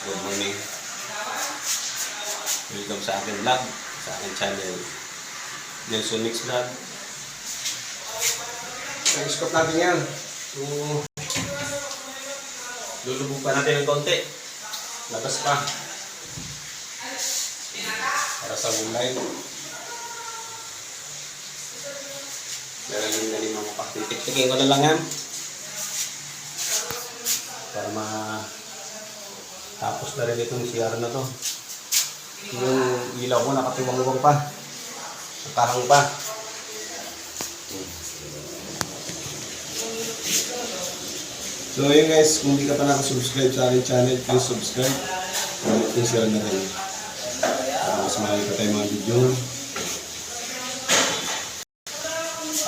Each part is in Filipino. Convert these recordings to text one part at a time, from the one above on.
Good morning. Welcome sa aking vlog, sa aking channel, Nelson Mix Vlog. Ang scope natin yan. So, lulubog pa natin ng konti. Labas pa. Para sa gulay. Lalagyan na rin mga paktitik-tikin ko na lang yan. Para tapos na rin itong CR na to. Yung ilaw ko nakatiwang-luwang pa. Nakarang pa. So yun guys, kung hindi ka pa nakasubscribe sa aking channel, please subscribe. Please share na rin. Para mas marami pa tayong mga video.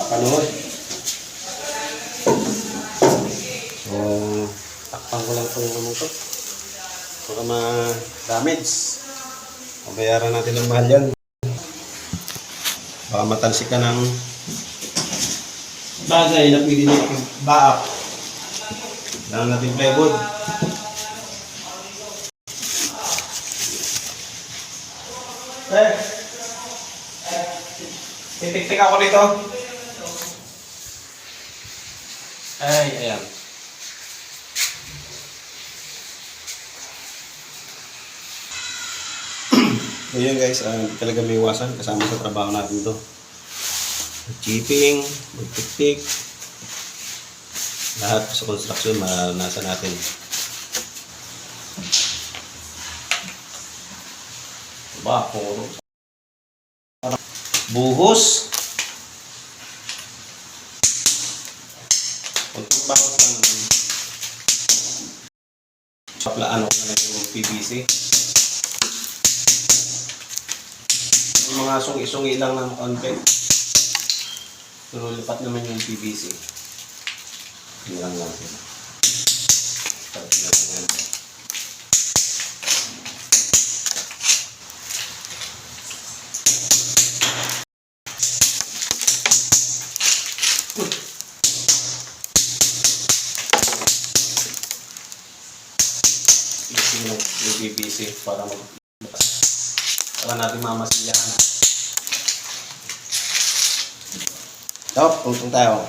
Papanood. So, takpan ko lang itong naman ito. Baka ma-damage. Mabayaran natin ng mahal yan. Baka matalsik ka ng bagay na pwede nyo i-back. Kailangan natin plywood. Titik-tik ako dito. Ayan. Ayan guys, talaga may iwasan kasama sa trabaho natin to. Chipping, magtik-tik. Lahat sa construction maranasan natin. Puro buhos. Kunting bawas lang. Saplaan ko na yung PVC. Yung mga sungi-sungi lang ng konti. Pero lipat naman yung PVC. Hindi lang natin. Start natin yan. Yung PVC para magbukas. Para natin mamasilahan. Stop, tungtong tayo.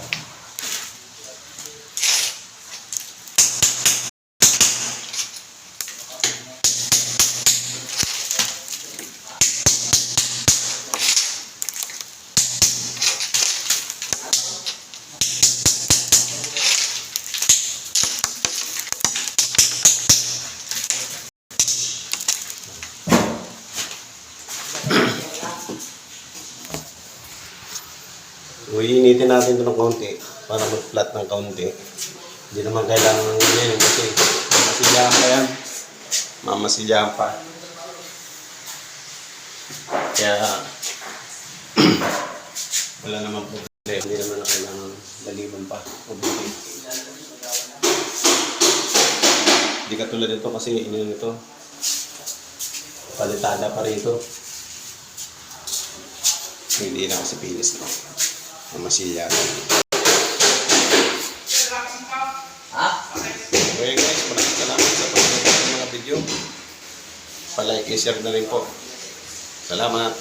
Iinitin natin ito ng kaunti para mag-flat ng kaunti. Hindi naman kailangan ng ganyan kasi mamasilyahan pa yan. Mamasilyahan pa. Kaya wala naman po. Hindi naman na kailangan laliman pa. Hindi katulad nito kasi ininom ito. Palitada pa rito. Hindi na kasi pinis na. Masilya. Okay guys, maraming salamat sa panonood ng mga video. Pa-like and share na rin po. Salamat.